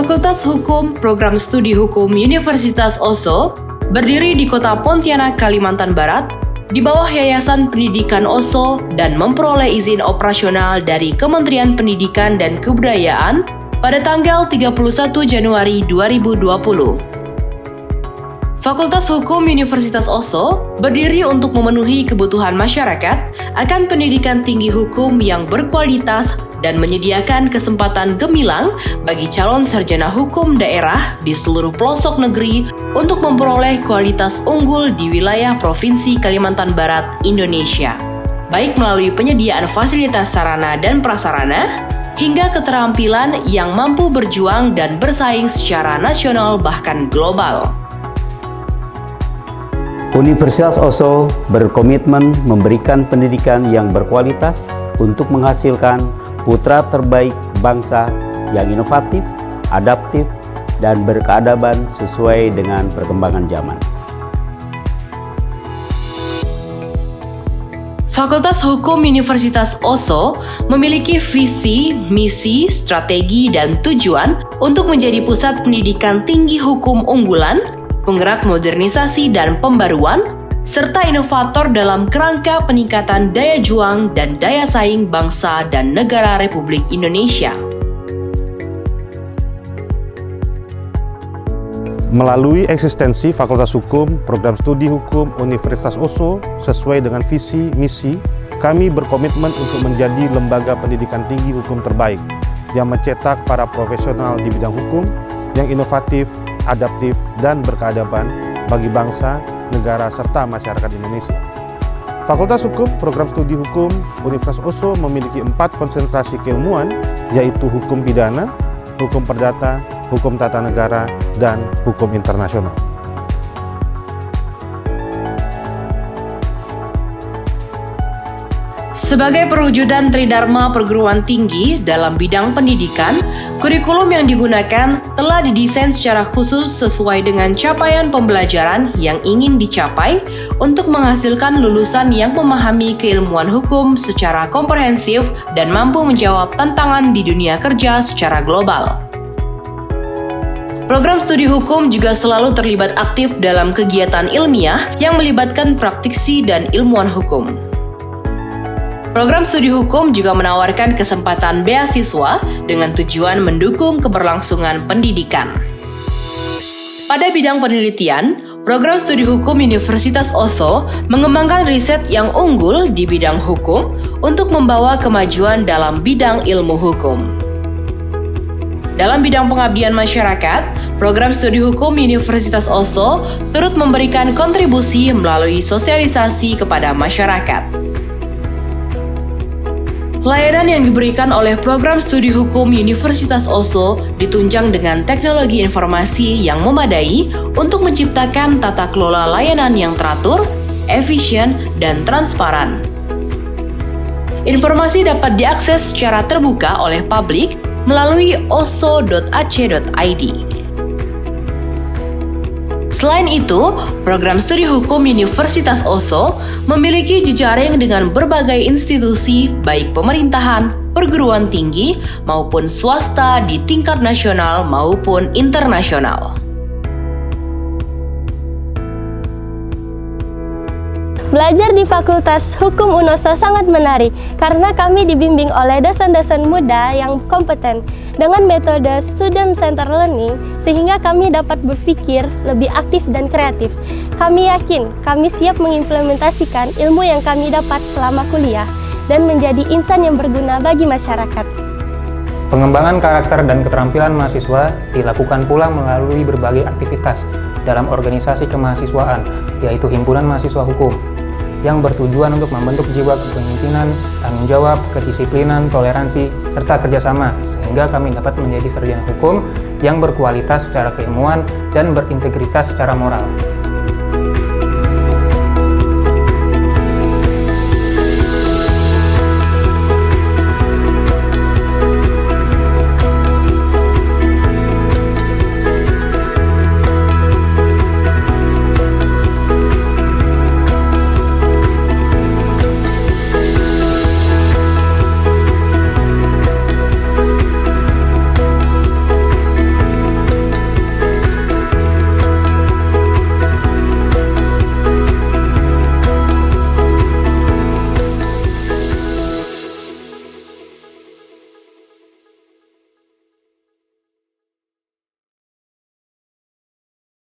Fakultas Hukum Program Studi Hukum Universitas Oso berdiri di Kota Pontianak, Kalimantan Barat, di bawah Yayasan Pendidikan Oso dan memperoleh izin operasional dari Kementerian Pendidikan dan Kebudayaan pada tanggal 31 Januari 2020. Fakultas Hukum Universitas Oso berdiri untuk memenuhi kebutuhan masyarakat akan pendidikan tinggi hukum yang berkualitas dan menyediakan kesempatan gemilang bagi calon sarjana hukum daerah di seluruh pelosok negeri untuk memperoleh kualitas unggul di wilayah Provinsi Kalimantan Barat, Indonesia, baik melalui penyediaan fasilitas sarana dan prasarana, hingga keterampilan yang mampu berjuang dan bersaing secara nasional bahkan global. Universitas Oso berkomitmen memberikan pendidikan yang berkualitas untuk menghasilkan putra terbaik bangsa yang inovatif, adaptif, dan berkeadaban sesuai dengan perkembangan zaman. Fakultas Hukum Universitas Oso memiliki visi, misi, strategi, dan tujuan untuk menjadi pusat pendidikan tinggi hukum unggulan, penggerak modernisasi dan pembaruan, serta inovator dalam kerangka peningkatan daya juang dan daya saing bangsa dan negara Republik Indonesia. Melalui eksistensi Fakultas Hukum, Program Studi Hukum Universitas Oso sesuai dengan visi, misi, kami berkomitmen untuk menjadi lembaga pendidikan tinggi hukum terbaik yang mencetak para profesional di bidang hukum yang inovatif, adaptif, dan berkeadaban bagi bangsa, negara, serta masyarakat Indonesia. Fakultas Hukum, Program Studi Hukum Universitas Oso memiliki 4 konsentrasi keilmuan, yaitu hukum pidana, hukum perdata, hukum tata negara, dan hukum internasional. Sebagai perwujudan tridharma perguruan tinggi dalam bidang pendidikan, kurikulum yang digunakan telah didesain secara khusus sesuai dengan capaian pembelajaran yang ingin dicapai untuk menghasilkan lulusan yang memahami keilmuan hukum secara komprehensif dan mampu menjawab tantangan di dunia kerja secara global. Program studi hukum juga selalu terlibat aktif dalam kegiatan ilmiah yang melibatkan praktisi dan ilmuwan hukum. Program studi hukum juga menawarkan kesempatan beasiswa dengan tujuan mendukung keberlangsungan pendidikan. Pada bidang penelitian, Program Studi Hukum Universitas Oso mengembangkan riset yang unggul di bidang hukum untuk membawa kemajuan dalam bidang ilmu hukum. Dalam bidang pengabdian masyarakat, Program Studi Hukum Universitas Oso turut memberikan kontribusi melalui sosialisasi kepada masyarakat. Layanan yang diberikan oleh Program Studi Hukum Universitas Oso ditunjang dengan teknologi informasi yang memadai untuk menciptakan tata kelola layanan yang teratur, efisien, dan transparan. Informasi dapat diakses secara terbuka oleh publik melalui oso.ac.id. Selain itu, Program Studi Hukum Universitas Oso memiliki jejaring dengan berbagai institusi baik pemerintahan, perguruan tinggi, maupun swasta di tingkat nasional maupun internasional. Belajar di Fakultas Hukum UNOSO sangat menarik karena kami dibimbing oleh dosen-dosen muda yang kompeten dengan metode student center learning sehingga kami dapat berpikir lebih aktif dan kreatif. Kami yakin kami siap mengimplementasikan ilmu yang kami dapat selama kuliah dan menjadi insan yang berguna bagi masyarakat. Pengembangan karakter dan keterampilan mahasiswa dilakukan pula melalui berbagai aktivitas dalam organisasi kemahasiswaan, yaitu Himpunan Mahasiswa Hukum, yang bertujuan untuk membentuk jiwa kepemimpinan, tanggung jawab, kedisiplinan, toleransi, serta kerjasama, sehingga kami dapat menjadi sarjana hukum yang berkualitas secara keilmuan dan berintegritas secara moral.